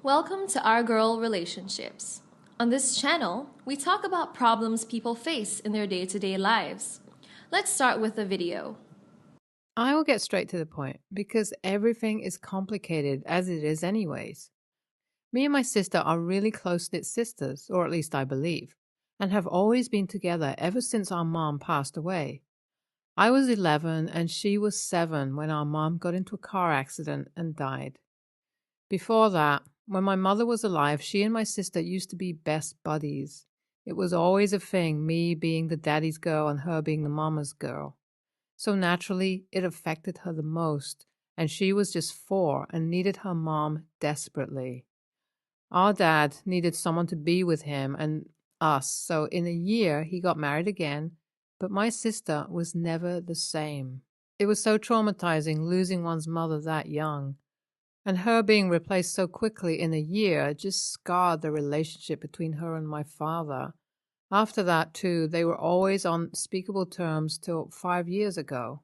Welcome to Our Girl Relationships. On this channel, we talk about problems people face in their day-to-day lives. Let's start with a video. I will get straight to the point because everything is complicated as it is anyways. Me and my sister are really close-knit sisters, or at least I believe, and have always been together ever since our mom passed away. I was 11 and she was 7 when our mom got into a car accident and died. Before that, when my mother was alive, she and my sister used to be best buddies. It was always a thing, me being the daddy's girl and her being the mama's girl. So naturally, it affected her the most, and she was just 4 and needed her mom desperately. Our dad needed someone to be with him and us, so in a year he got married again, but my sister was never the same. It was so traumatizing losing one's mother that young, and her being replaced so quickly in a year just scarred the relationship between her and my father. After that, too, they were always on unspeakable terms till 5 years ago.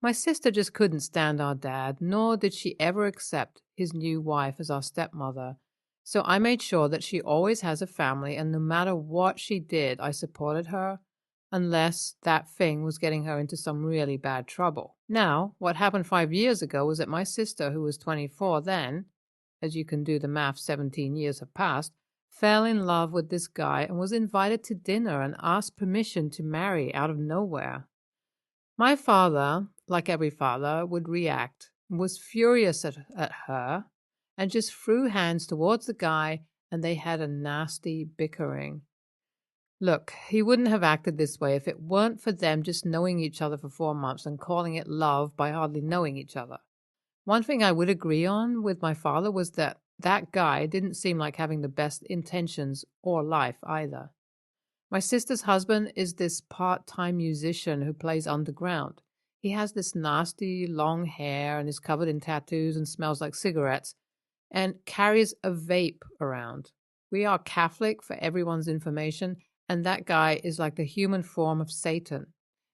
My sister just couldn't stand our dad, nor did she ever accept his new wife as our stepmother. So I made sure that she always has a family, and no matter what she did, I supported her, unless that thing was getting her into some really bad trouble. Now, what happened 5 years ago was that my sister, who was 24 then, as you can do the math, 17 years have passed, fell in love with this guy and was invited to dinner and asked permission to marry out of nowhere. My father, like every father, would react, was furious at her, and just threw hands towards the guy, and they had a nasty bickering. Look, he wouldn't have acted this way if it weren't for them just knowing each other for 4 months and calling it love by hardly knowing each other. One thing I would agree on with my father was that that guy didn't seem like having the best intentions or life either. My sister's husband is this part-time musician who plays underground. He has this nasty long hair and is covered in tattoos and smells like cigarettes and carries a vape around. We are Catholic for everyone's information, and that guy is like the human form of Satan.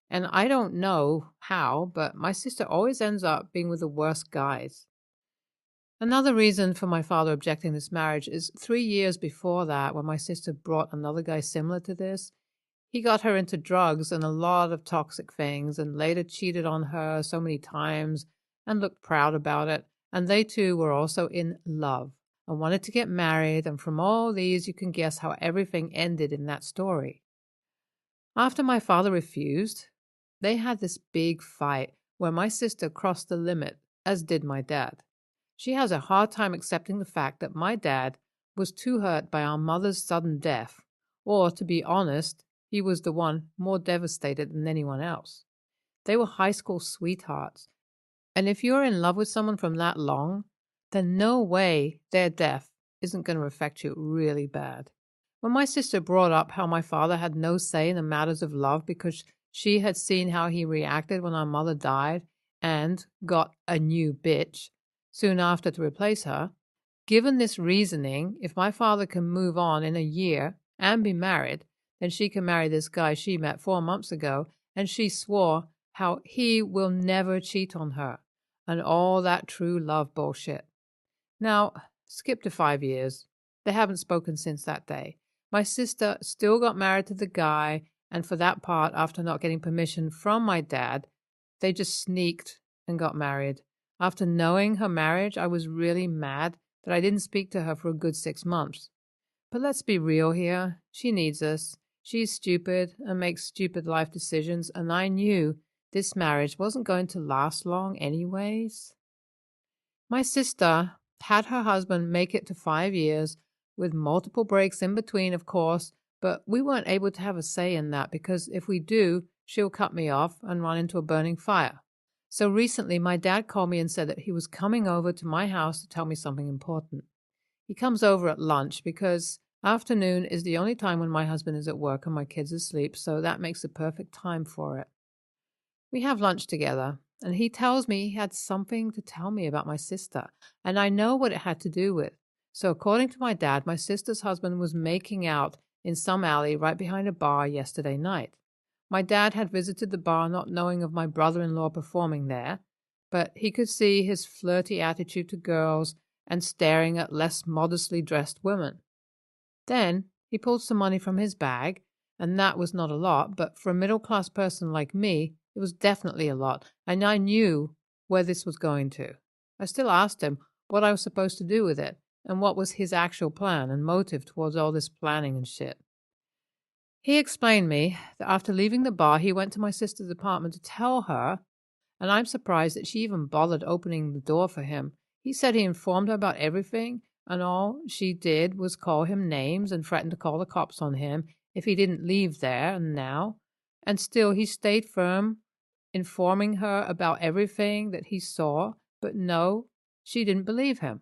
And I don't know how, but my sister always ends up being with the worst guys. Another reason for my father objecting this marriage is 3 years before that, when my sister brought another guy similar to this, he got her into drugs and a lot of toxic things and later cheated on her so many times and looked proud about it. And they too were also in love and wanted to get married. And from all these, you can guess how everything ended in that story. After my father refused, they had this big fight where my sister crossed the limit, as did my dad. She has a hard time accepting the fact that my dad was too hurt by our mother's sudden death, or to be honest, he was the one more devastated than anyone else. They were high school sweethearts, and if you're in love with someone from that long, then no way their death isn't going to affect you really bad. When my sister brought up how my father had no say in the matters of love because she had seen how he reacted when our mother died and got a new bitch soon after to replace her, given this reasoning, if my father can move on in a year and be married, then she can marry this guy she met 4 months ago, and she swore how he will never cheat on her, and all that true love bullshit. Now, skip to 5 years. They haven't spoken since that day. My sister still got married to the guy, and for that part, after not getting permission from my dad, they just sneaked and got married. After knowing her marriage, I was really mad that I didn't speak to her for a good 6 months. But let's be real here. She needs us. She's stupid and makes stupid life decisions, and I knew this marriage wasn't going to last long anyways. My sister had her husband make it to 5 years, with multiple breaks in between, of course, but we weren't able to have a say in that because if we do, she'll cut me off and run into a burning fire. So recently, my dad called me and said that he was coming over to my house to tell me something important. He comes over at lunch because afternoon is the only time when my husband is at work and my kids are asleep, so that makes the perfect time for it. We have lunch together, and he tells me he had something to tell me about my sister, and I know what it had to do with. So according to my dad, my sister's husband was making out in some alley right behind a bar yesterday night. My dad had visited the bar not knowing of my brother-in-law performing there, but he could see his flirty attitude to girls and staring at less modestly dressed women. Then he pulled some money from his bag, and that was not a lot, but for a middle-class person like me, it was definitely a lot, and I knew where this was going to. I still asked him what I was supposed to do with it, and what was his actual plan and motive towards all this planning and shit. He explained me that after leaving the bar, he went to my sister's apartment to tell her, and I'm surprised that she even bothered opening the door for him. He said he informed her about everything, and all she did was call him names and threaten to call the cops on him if he didn't leave there and now. And still he stayed firm, informing her about everything that he saw, but no, she didn't believe him.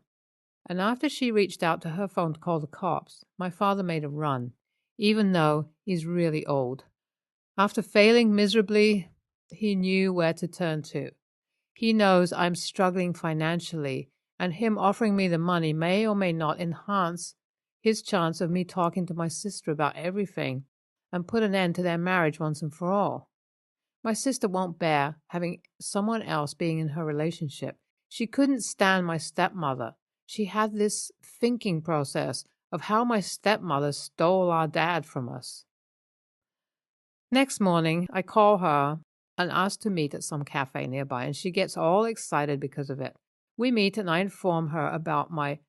And after she reached out to her phone to call the cops, my father made a run, even though he's really old. After failing miserably, he knew where to turn to. He knows I'm struggling financially, and him offering me the money may or may not enhance his chance of me talking to my sister about everything and put an end to their marriage once and for all. My sister won't bear having someone else being in her relationship. She couldn't stand my stepmother. She had this thinking process of how my stepmother stole our dad from us. Next morning, I call her and ask to meet at some cafe nearby, and she gets all excited because of it. We meet, and I inform her about my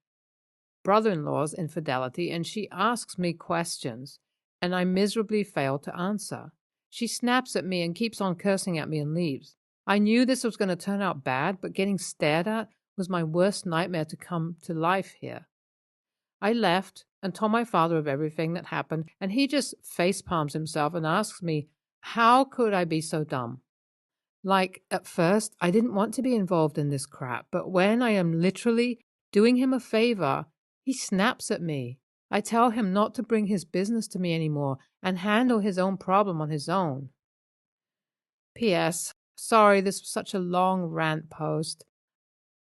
brother-in-law's infidelity, and she asks me questions, and I miserably fail to answer. She snaps at me and keeps on cursing at me and leaves. I knew this was going to turn out bad, but getting stared at was my worst nightmare to come to life here. I left and told my father of everything that happened, and he just facepalms himself and asks me, how could I be so dumb? Like, at first, I didn't want to be involved in this crap, but when I am literally doing him a favor, he snaps at me. I tell him not to bring his business to me anymore and handle his own problem on his own. P.S. Sorry, this was such a long rant post.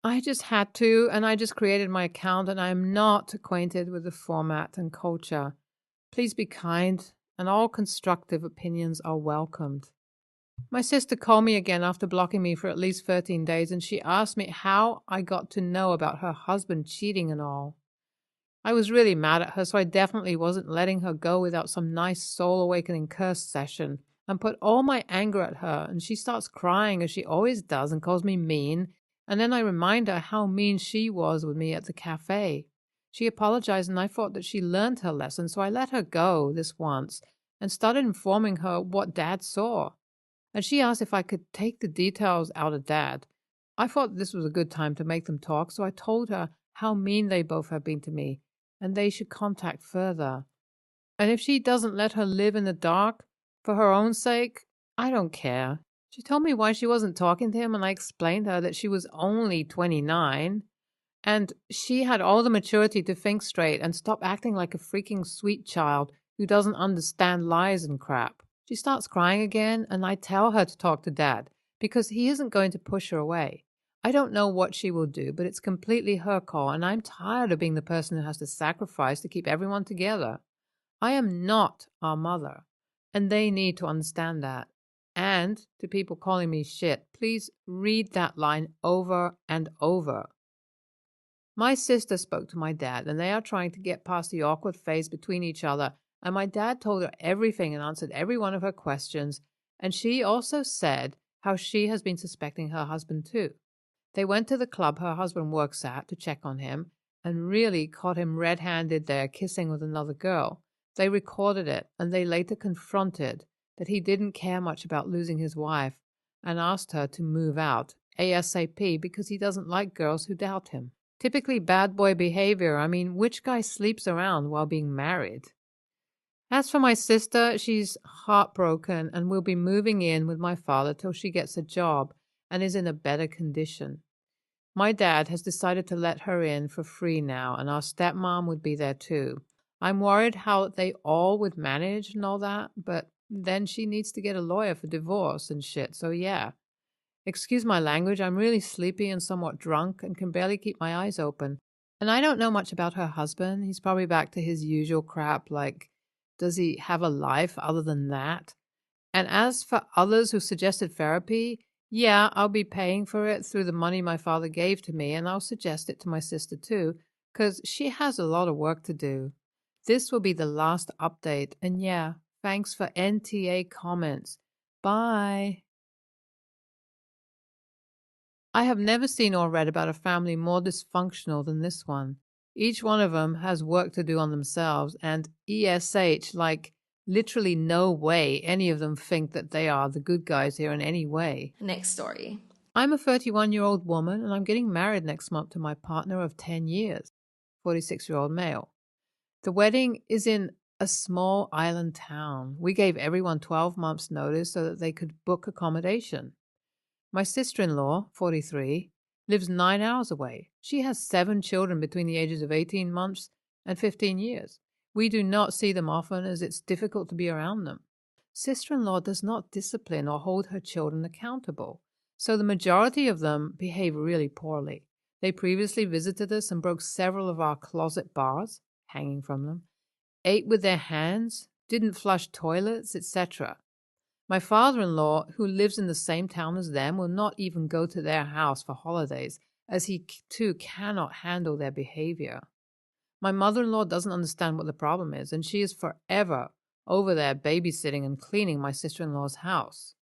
I just had to, and I just created my account, and I am not acquainted with the format and culture. Please be kind, and all constructive opinions are welcomed. My sister called me again after blocking me for at least 13 days, and she asked me how I got to know about her husband cheating and all. I was really mad at her, so I definitely wasn't letting her go without some nice soul-awakening curse session, and put all my anger at her, and she starts crying as she always does and calls me mean, and then I remind her how mean she was with me at the cafe. She apologized, and I thought that she learned her lesson, so I let her go this once and started informing her what Dad saw. And she asked if I could take the details out of Dad. I thought this was a good time to make them talk, so I told her how mean they both have been to me, and they should contact further. And if she doesn't let her live in the dark, for her own sake, I don't care. She told me why she wasn't talking to him, and I explained to her that she was only 29, and she had all the maturity to think straight and stop acting like a freaking sweet child who doesn't understand lies and crap. She starts crying again, and I tell her to talk to Dad, because he isn't going to push her away. I don't know what she will do, but it's completely her call, and I'm tired of being the person who has to sacrifice to keep everyone together. I am not our mother, and they need to understand that. And to people calling me shit, please read that line over and over. My sister spoke to my dad, and they are trying to get past the awkward phase between each other, and my dad told her everything and answered every one of her questions, and she also said how she has been suspecting her husband too. They went to the club her husband works at to check on him, and really caught him red-handed there kissing with another girl. They recorded it, and they later confronted that he didn't care much about losing his wife and asked her to move out ASAP because he doesn't like girls who doubt him. Typically bad boy behavior. I mean, which guy sleeps around while being married? As for my sister, she's heartbroken and will be moving in with my father till she gets a job and is in a better condition. My dad has decided to let her in for free now, and our stepmom would be there too. I'm worried how they all would manage and all that, but then she needs to get a lawyer for divorce and shit, so yeah. Excuse my language, I'm really sleepy and somewhat drunk and can barely keep my eyes open. And I don't know much about her husband. He's probably back to his usual crap, like, does he have a life other than that? And as for others who suggested therapy, Yeah, I'll be paying for it through the money my father gave to me, and I'll suggest it to my sister too, because she has a lot of work to do. This will be the last update, and yeah, thanks for NTA comments. Bye. I have never seen or read about a family more dysfunctional than this one. Each one of them has work to do on themselves, and ESH, like literally no way any of them think that they are the good guys here in any way. Next story. I'm a 31-year-old woman, and I'm getting married next month to my partner of 10 years, 46-year-old male. The wedding is in a small island town. We gave everyone 12 months' notice so that they could book accommodation. My sister-in-law, 43, lives 9 hours away. She has 7 children between the ages of 18 months and 15 years. We do not see them often as it's difficult to be around them. Sister-in-law does not discipline or hold her children accountable, so the majority of them behave really poorly. They previously visited us and broke several of our closet bars, hanging from them, ate with their hands, didn't flush toilets, etc. My father-in-law, who lives in the same town as them, will not even go to their house for holidays, as he too cannot handle their behavior. My mother-in-law doesn't understand what the problem is, and she is forever over there babysitting and cleaning my sister-in-law's house.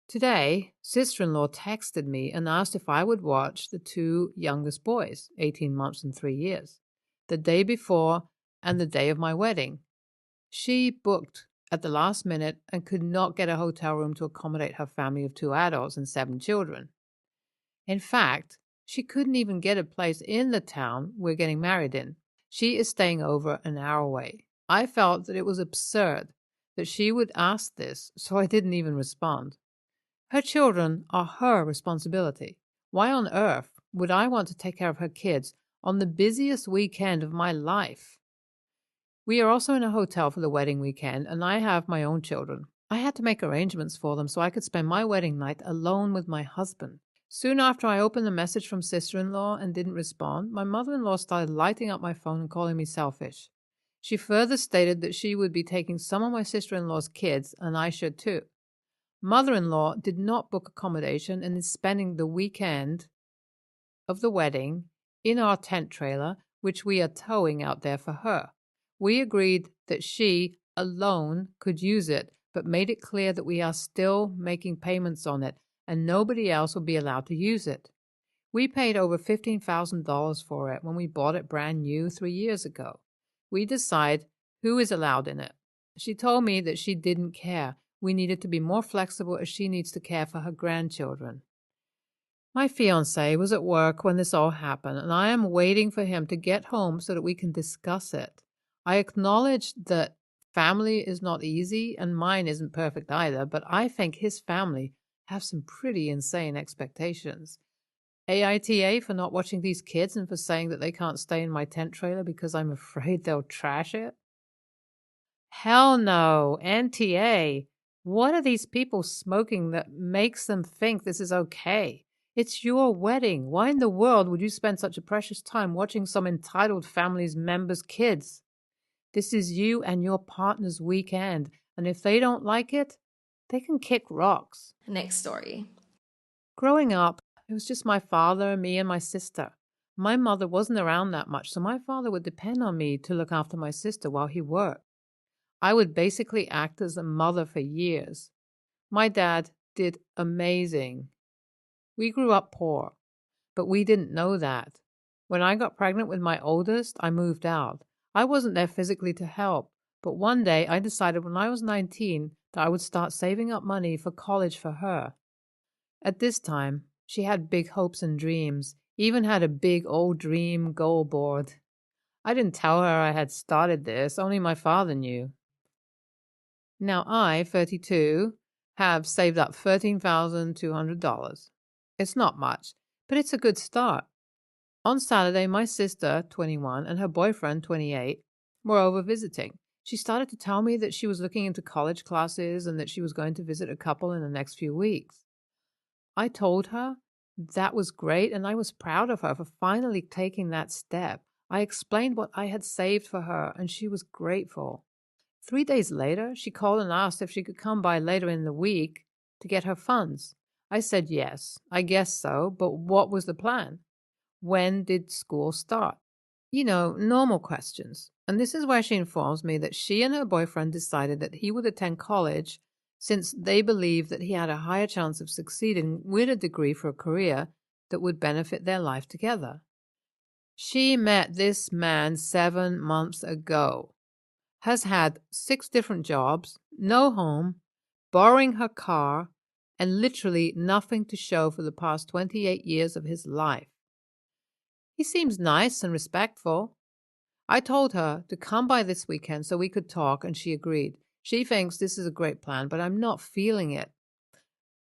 Today, sister-in-law texted me and asked if I would watch the 2 youngest boys, 18 months and 3 years, the day before and the day of my wedding. She booked at the last minute and could not get a hotel room to accommodate her family of 2 adults and 7 children. In fact, she couldn't even get a place in the town we're getting married in. She is staying over an hour away. I felt that it was absurd that she would ask this, so I didn't even respond. Her children are her responsibility. Why on earth would I want to take care of her kids on the busiest weekend of my life? We are also in a hotel for the wedding weekend, and I have my own children. I had to make arrangements for them so I could spend my wedding night alone with my husband. Soon after I opened the message from sister-in-law and didn't respond, my mother-in-law started lighting up my phone and calling me selfish. She further stated that she would be taking some of my sister-in-law's kids, and I should too. Mother-in-law did not book accommodation and is spending the weekend of the wedding in our tent trailer, which we are towing out there for her. We agreed that she alone could use it, but made it clear that we are still making payments on it and nobody else will be allowed to use it. We paid over $15,000 for it when we bought it brand new 3 years ago. We decide who is allowed in it. She told me that she didn't care. We needed to be more flexible as she needs to care for her grandchildren. My fiancé was at work when this all happened, and I am waiting for him to get home so that we can discuss it. I acknowledge that family is not easy, and mine isn't perfect either, but I think his family have some pretty insane expectations. AITA for not watching these kids and for saying that they can't stay in my tent trailer because I'm afraid they'll trash it. Hell no, NTA. What are these people smoking that makes them think this is okay? It's your wedding. Why in the world would you spend such a precious time watching some entitled family's members' kids? This is you and your partner's weekend, and if they don't like it, they can kick rocks. Next story. Growing up, it was just my father, me, and my sister. My mother wasn't around that much, so my father would depend on me to look after my sister while he worked. I would basically act as a mother for years. My dad did amazing. We grew up poor, but we didn't know that. When I got pregnant with my oldest, I moved out. I wasn't there physically to help, but one day I decided when I was 19 that I would start saving up money for college for her. At this time, she had big hopes and dreams, even had a big old dream goal board. I didn't tell her I had started this, only my father knew. Now I, 32, have saved up $13,200. It's not much, but it's a good start. On Saturday, my sister, 21, and her boyfriend, 28, were over visiting. She started to tell me that she was looking into college classes and that she was going to visit a couple in the next few weeks. I told her that was great, and I was proud of her for finally taking that step. I explained what I had saved for her, and she was grateful. 3 days later, she called and asked if she could come by later in the week to get her funds. I said yes, I guess so, but what was the plan? When did school start? Normal questions. And this is where she informs me that she and her boyfriend decided that he would attend college since they believed that he had a higher chance of succeeding with a degree for a career that would benefit their life together. She met this man 7 months ago, has had 6 different jobs, no home, borrowing her car, and literally nothing to show for the past 28 years of his life. He seems nice and respectful. I told her to come by this weekend so we could talk, and she agreed. She thinks this is a great plan, but I'm not feeling it.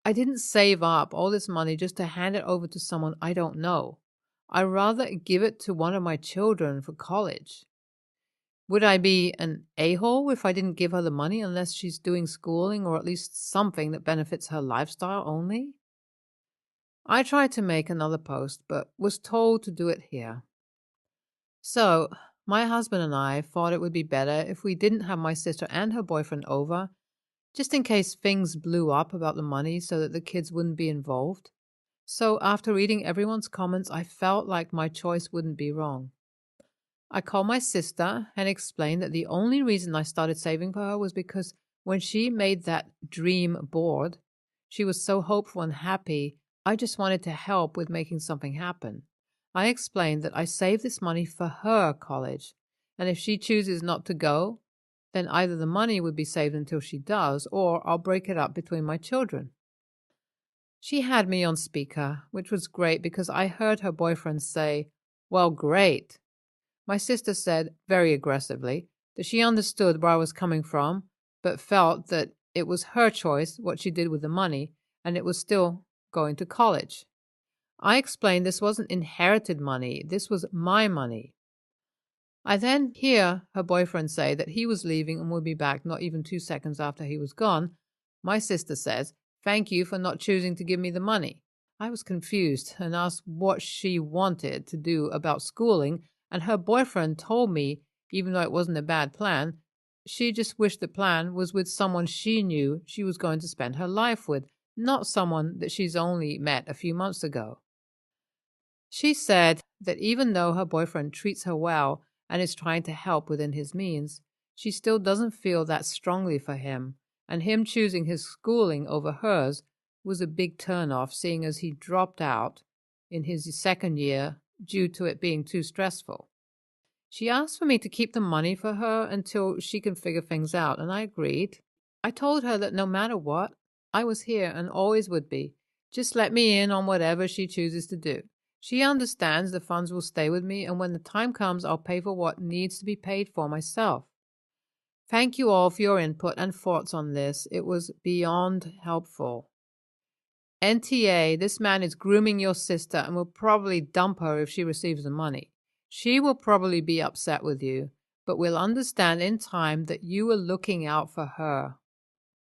I didn't save up all this money just to hand it over to someone I don't know. I'd rather give it to one of my children for college. Would I be an a-hole if I didn't give her the money unless she's doing schooling or at least something that benefits her lifestyle only? I tried to make another post, but was told to do it here. So, my husband and I thought it would be better if we didn't have my sister and her boyfriend over, just in case things blew up about the money so that the kids wouldn't be involved. So, after reading everyone's comments, I felt like my choice wouldn't be wrong. I called my sister and explained that the only reason I started saving for her was because when she made that dream board, she was so hopeful and happy. I just wanted to help with making something happen. I explained that I saved this money for her college, and if she chooses not to go, then either the money would be saved until she does, or I'll break it up between my children. She had me on speaker, which was great because I heard her boyfriend say, "Well, great." My sister said, very aggressively, that she understood where I was coming from, but felt that it was her choice what she did with the money, and it was still going to college. I explained this wasn't inherited money, this was my money. I then hear her boyfriend say that he was leaving and would be back not even 2 seconds after he was gone. My sister says, "Thank you for not choosing to give me the money." I was confused and asked what she wanted to do about schooling, and her boyfriend told me, even though it wasn't a bad plan, she just wished the plan was with someone she knew she was going to spend her life with, not someone that she's only met a few months ago. She said that even though her boyfriend treats her well and is trying to help within his means, she still doesn't feel that strongly for him, and him choosing his schooling over hers was a big turnoff, seeing as he dropped out in his second year due to it being too stressful. She asked for me to keep the money for her until she can figure things out, and I agreed. I told her that no matter what, I was here and always would be. Just let me in on whatever she chooses to do. She understands the funds will stay with me, and when the time comes, I'll pay for what needs to be paid for myself. Thank you all for your input and thoughts on this. It was beyond helpful. NTA, this man is grooming your sister and will probably dump her if she receives the money. She will probably be upset with you, but will understand in time that you were looking out for her.